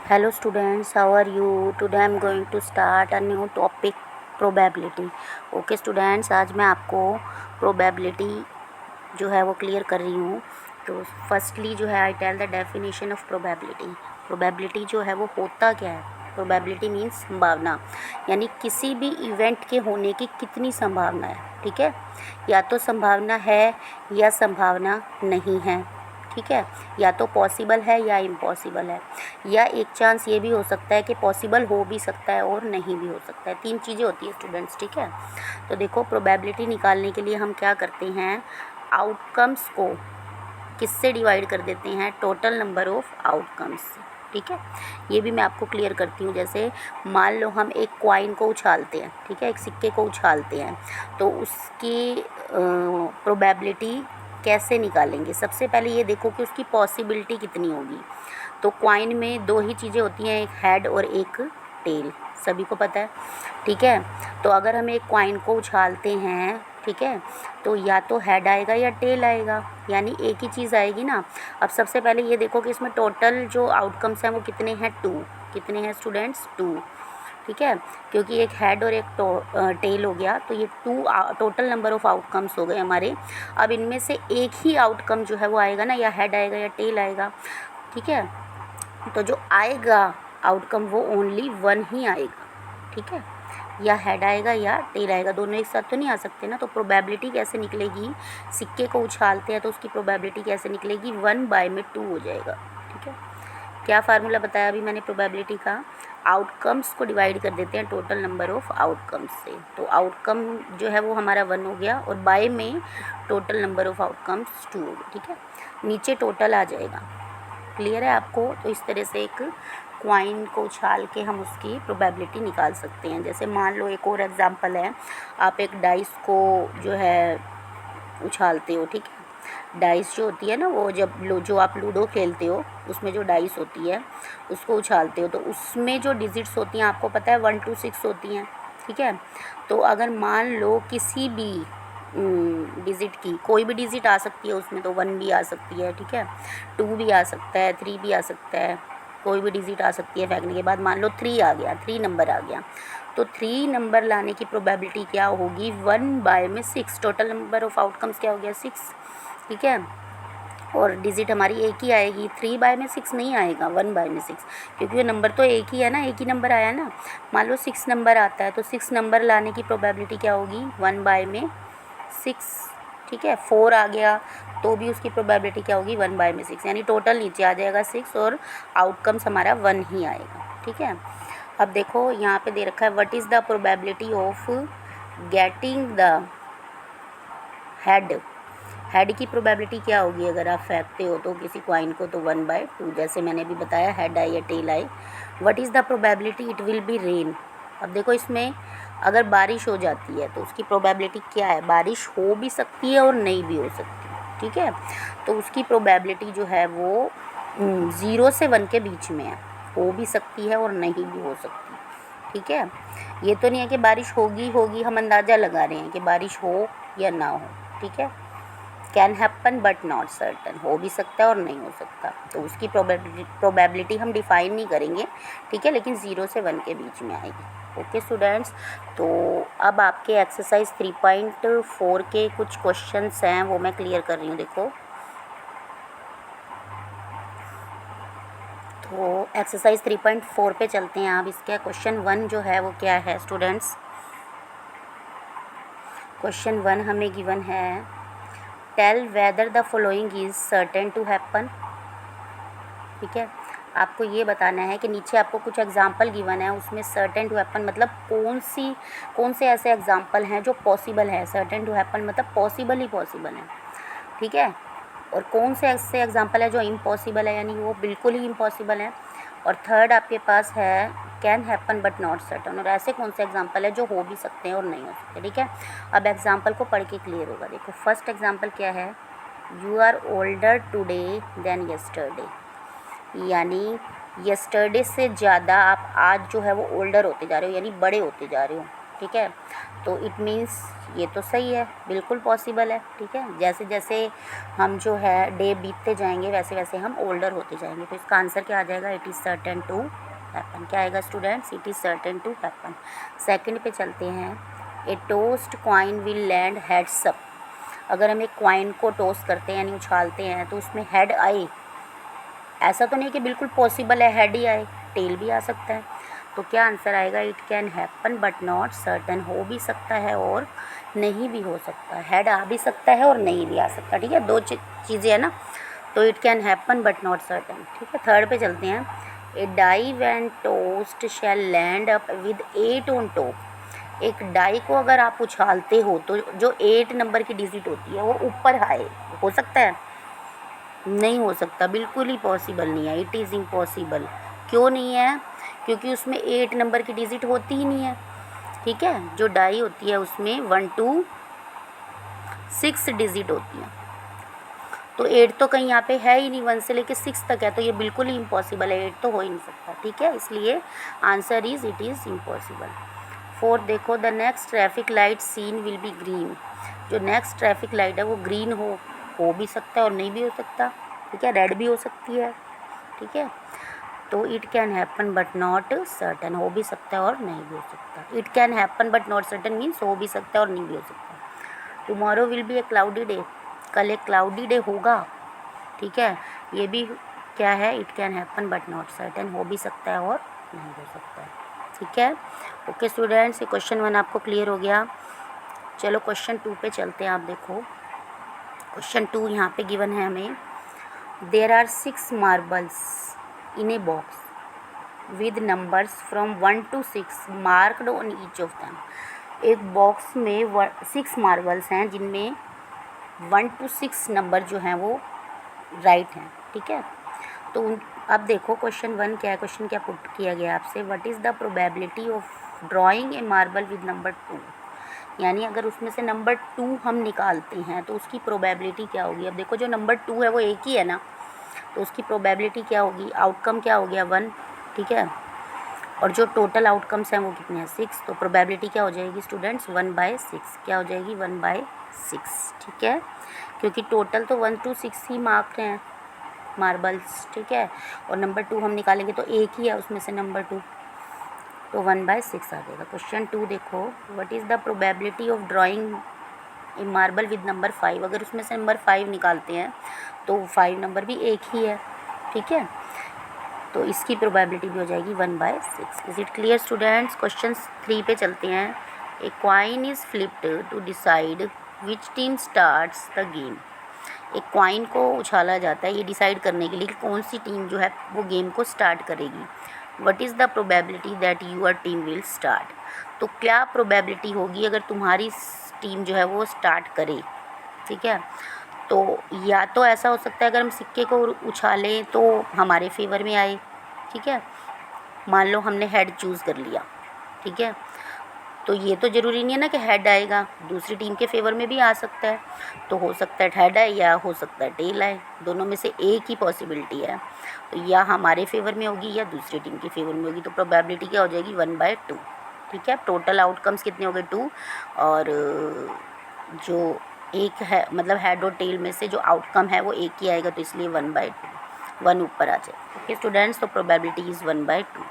Hello students, how are you? Today I am going to start a new topic probability. Okay students, आज मैं आपको probability जो है वो क्लियर कर रही हूँ। तो फर्स्टली जो है I tell the definition of probability. probability जो है वो होता क्या है? probability मीन्स संभावना, यानी किसी भी इवेंट के होने की कितनी संभावना है। ठीक है, या तो संभावना है या संभावना नहीं है। ठीक है, या तो पॉसिबल है या इम्पॉसिबल है, या एक चांस ये भी हो सकता है कि पॉसिबल हो भी सकता है और नहीं भी हो सकता है। तीन चीज़ें होती है स्टूडेंट्स। ठीक है, तो देखो प्रोबेबिलिटी निकालने के लिए हम क्या करते हैं, आउटकम्स को किससे डिवाइड कर देते हैं, टोटल नंबर ऑफ आउटकम्स से। ठीक है, ये भी मैं आपको क्लियर करती हूँ। जैसे मान लो हम एक कॉइन को उछालते हैं, ठीक है, एक सिक्के को उछालते हैं, तो उसकी प्रोबेबिलिटी कैसे निकालेंगे। सबसे पहले ये देखो कि उसकी पॉसिबिलिटी कितनी होगी। तो कॉइन में दो ही चीज़ें होती हैं, एक हेड और एक टेल, सभी को पता है। ठीक है, तो अगर हम एक कॉइन को उछालते हैं, ठीक है, तो या तो हेड आएगा या टेल आएगा, यानी एक ही चीज़ आएगी ना। अब सबसे पहले ये देखो कि इसमें टोटल जो आउटकम्स हैं वो कितने हैं, 2। कितने हैं स्टूडेंट्स, 2। ठीक है, क्योंकि एक हेड और एक टेल हो गया, तो ये 2 टोटल नंबर ऑफ आउटकम्स हो गए हमारे। अब इनमें से एक ही आउटकम जो है वो आएगा ना, या हेड आएगा या टेल आएगा। ठीक है, तो जो आएगा आउटकम वो ओनली 1 ही आएगा। ठीक है, या हेड आएगा या टेल आएगा, दोनों एक साथ तो नहीं आ सकते ना। तो प्रोबेबिलिटी कैसे निकलेगी, सिक्के को उछालते हैं तो उसकी प्रोबेबिलिटी कैसे निकलेगी, 1/2 हो जाएगा। ठीक है, क्या फार्मूला बताया अभी मैंने प्रोबेबिलिटी का, आउटकम्स को डिवाइड कर देते हैं टोटल नंबर ऑफ आउटकम्स से। तो आउटकम जो है वो हमारा 1 हो गया, और बाय में टोटल नंबर ऑफ आउटकम्स 2 हो गए। ठीक है, नीचे टोटल आ जाएगा। क्लियर है आपको। तो इस तरह से एक क्वाइन को उछाल के हम उसकी प्रोबेबिलिटी निकाल सकते हैं। जैसे मान लो एक और एग्जांपल है, आप एक डाइस को जो है उछालते हो। ठीक है, डाइस जो होती है ना, वो जब जो आप लूडो खेलते हो उसमें जो डाइस होती है उसको उछालते हो, तो उसमें जो डिजिट्स होती हैं आपको पता है 1 to 6 होती हैं। ठीक है, तो अगर मान लो किसी भी डिजिट की कोई भी डिजिट आ सकती है उसमें, तो 1 भी आ सकती है, ठीक है, 2 भी आ सकता है, 3 भी आ सकता है, कोई भी डिजिट आ सकती है फेंकने के बाद। मान लो 3 आ गया, 3 नंबर आ गया, तो 3 नंबर लाने की प्रोबेबिलिटी क्या होगी, 1/6। टोटल नंबर ऑफ आउटकम्स क्या हो गया, 6। ठीक है, और डिजिट हमारी एक ही आएगी, 3/6 नहीं आएगा, 1/6, क्योंकि ये नंबर तो एक ही है ना, एक ही नंबर आया ना। मान लो 6 नंबर आता है, तो 6 नंबर लाने की प्रोबेबिलिटी क्या होगी, 1/6। ठीक है, 4 आ गया तो भी उसकी प्रोबेबिलिटी क्या होगी, 1/6, यानी टोटल नीचे आ जाएगा 6 और आउटकम्स हमारा 1 ही आएगा। ठीक है, अब देखो यहाँ पे दे रखा है, what is the probability of getting the head. Head की प्रोबेबिलिटी क्या होगी, अगर आप फेंकते हो तो किसी कॉइन को, तो 1/2, जैसे मैंने भी बताया, हेड आए या टेल आए। What is the probability it will be rain. अब देखो इसमें अगर बारिश हो जाती है तो उसकी प्रोबेबिलिटी क्या है, बारिश हो भी सकती है और नहीं भी हो सकती। ठीक है, तो उसकी प्रोबेबिलिटी जो है वो 0 से 1 के बीच में है, हो भी सकती है और नहीं भी हो सकती। ठीक है, ये तो नहीं है कि बारिश होगी होगी, हम अंदाज़ा लगा रहे हैं कि बारिश हो या ना हो। ठीक है, can happen but not certain, हो भी सकता है और नहीं हो सकता, तो उसकी प्रोबेबिलिटी हम डिफ़ाइन नहीं करेंगे। ठीक है, लेकिन 0 से 1 के बीच में आएगी। ओके स्टूडेंट्स, तो अब आपके एक्सरसाइज 3.4 के कुछ क्वेश्चंस हैं वो मैं क्लियर कर रही हूँ। देखो, तो एक्सरसाइज 3.4 पे चलते हैं। अब इसका क्वेश्चन 1 जो है वो क्या है स्टूडेंट्स, क्वेश्चन 1 हमें गिवन है, tell whether the following is certain to happen. ठीक है, आपको ये बताना है कि नीचे आपको कुछ एग्जांपल गिवन है, उसमें सर्टेन टू हैपन मतलब कौन से ऐसे एग्जांपल हैं जो पॉसिबल है। सर्टेन टू हैपन मतलब पॉसिबल ही पॉसिबल है। ठीक है, और कौन से ऐसे एग्जांपल है जो इम्पॉसिबल है, यानी वो बिल्कुल ही इम्पॉसिबल है। और थर्ड आपके पास है can happen but not certain, और ऐसे कौन से एग्जांपल है जो हो भी सकते हैं और नहीं हो सकते। ठीक है, अब एग्जांपल को पढ़ के क्लियर होगा। देखो फर्स्ट एग्जांपल क्या है, you are older today than yesterday, यानी यस्टरडे से ज़्यादा आप आज जो है वो ओल्डर होते जा रहे हो, यानी बड़े होते जा रहे हो। ठीक है, तो इट मीन्स ये तो सही है, बिल्कुल पॉसिबल है। ठीक है, जैसे जैसे हम जो है डे बीतते जाएंगे वैसे वैसे हम ओल्डर होते जाएंगे। तो इसका आंसर क्या आ जाएगा, it is certain to happen. क्या आएगा students, it is certain to happen. Second पे चलते हैं, a tossed coin will land heads up. अगर हम एक क्वाइन को टोस्ट करते हैं यानी उछालते हैं तो उसमें हेड आए, ऐसा तो नहीं कि बिल्कुल पॉसिबल है हेड ही आए, टेल भी आ सकता है। तो क्या आंसर आएगा, it can happen but not certain. हो भी सकता है और नहीं भी हो सकता, हेड आ भी सकता है और नहीं भी आ सकता। ठीक है, दो चीज़ें है ना। तो it can happen but not certain. ठीक है, थर्ड पे चलते हैं, a die and tossed shall land up with 8 on top. एक डाई को अगर आप उछालते हो तो जो 8 नंबर की डिजिट होती है वो ऊपर आए, हो सकता है? नहीं हो सकता, बिल्कुल ही पॉसिबल नहीं है, इट इज़ इम्पॉसिबल। क्यों नहीं है? क्योंकि उसमें 8 नंबर की डिजिट होती ही नहीं है। ठीक है, जो डाई होती है उसमें 1 to 6 डिजिट होती है, तो 8 तो कहीं यहाँ पे है ही नहीं, 1 से लेके 6 तक है, तो ये बिल्कुल ही इम्पॉसिबल है, 8 तो हो ही नहीं सकता। ठीक है, इसलिए answer is it is impossible. Fourth देखो, the next traffic light seen will be green. जो नेक्स्ट ट्रैफिक लाइट है वो ग्रीन हो भी सकता है और नहीं भी हो सकता। ठीक है, रेड भी हो सकती है। ठीक है, तो it can happen but not certain, हो भी सकता है और नहीं भी हो सकता। It can happen but not certain means हो भी सकता है और नहीं भी हो सकता। Tomorrow will be A cloudy day, कल एक क्लाउडी डे होगा। ठीक है, ये भी क्या है, it can happen but not certain, हो भी सकता है और नहीं हो सकता है। ठीक है, ओके स्टूडेंट्स, ये क्वेश्चन 1 आपको क्लियर हो गया। चलो क्वेश्चन 2 पे चलते हैं। आप देखो क्वेश्चन 2 यहाँ पे गिवन है हमें, there are 6 marbles in a box with numbers from 1 to 6 marked on each of them. एक बॉक्स में 6 मार्बल्स हैं जिनमें 1 to 6 नंबर जो हैं वो राइट हैं। ठीक है, तो अब देखो क्वेश्चन 1 क्या है, क्वेश्चन क्या पुट किया गया आपसे, what is the probability of drawing A marble with number 2। यानी अगर उसमें से नंबर 2 हम निकालते हैं तो उसकी प्रोबेबिलिटी क्या होगी। अब देखो जो नंबर 2 है वो एक ही है ना, तो उसकी प्रोबेबिलिटी क्या होगी, आउटकम क्या हो गया 1। ठीक है, और जो टोटल आउटकम्स हैं वो कितने हैं 6, तो प्रोबेबिलिटी क्या हो जाएगी स्टूडेंट्स 1/6। क्या हो जाएगी 1/6। ठीक है, क्योंकि टोटल तो 1 to 6 ही मार्क हैं मार्बल्स। ठीक है, और नंबर 2 हम निकालेंगे तो एक ही है उसमें से नंबर 2, तो 1/6 आ जाएगा। क्वेश्चन 2 देखो, what is the probability of drawing A marble with number 5। अगर उसमें से नंबर 5 निकालते हैं तो 5 नंबर भी एक ही है। ठीक है, तो इसकी प्रोबेबिलिटी भी हो जाएगी 1/6। Is it clear students. Question 3 पे चलते हैं, a coin is flipped to decide which team starts the game. एक क्वाइन को उछाला जाता है ये डिसाइड करने के लिए कि कौन सी टीम जो है वो गेम को स्टार्ट करेगी। What is the probability that your team will start. तो क्या प्रोबेबिलिटी होगी अगर तुम्हारी टीम जो है वो स्टार्ट करे। ठीक है, तो या तो ऐसा हो सकता है अगर हम सिक्के को उछालें तो हमारे फेवर में आए। ठीक है, मान लो हमने हेड चूज़ कर लिया। ठीक है, तो ये तो ज़रूरी नहीं है ना कि हेड आएगा, दूसरी टीम के फेवर में भी आ सकता है। तो हो सकता है हेड आए या हो सकता है टेल आए, दोनों में से एक ही पॉसिबिलिटी है। तो या हमारे फेवर में होगी या दूसरी टीम के फेवर में होगी, तो प्रोबेबिलिटी क्या हो जाएगी 1/2। ठीक है, टोटल आउटकम्स कितने हो गए 2, और जो एक है मतलब हेड और टेल में से जो आउटकम है वो एक ही आएगा, तो इसलिए 1/2 1 ऊपर आ जाए। ओके स्टूडेंट्स, तो प्रोबेबिलिटी इज़ 1/2।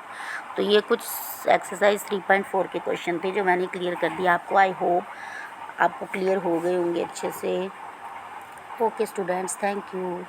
तो ये कुछ एक्सरसाइज 3.4 के क्वेश्चन थे जो मैंने क्लियर कर दिया आपको। आई होप आपको क्लियर हो गए होंगे अच्छे से। Okay students, thank you.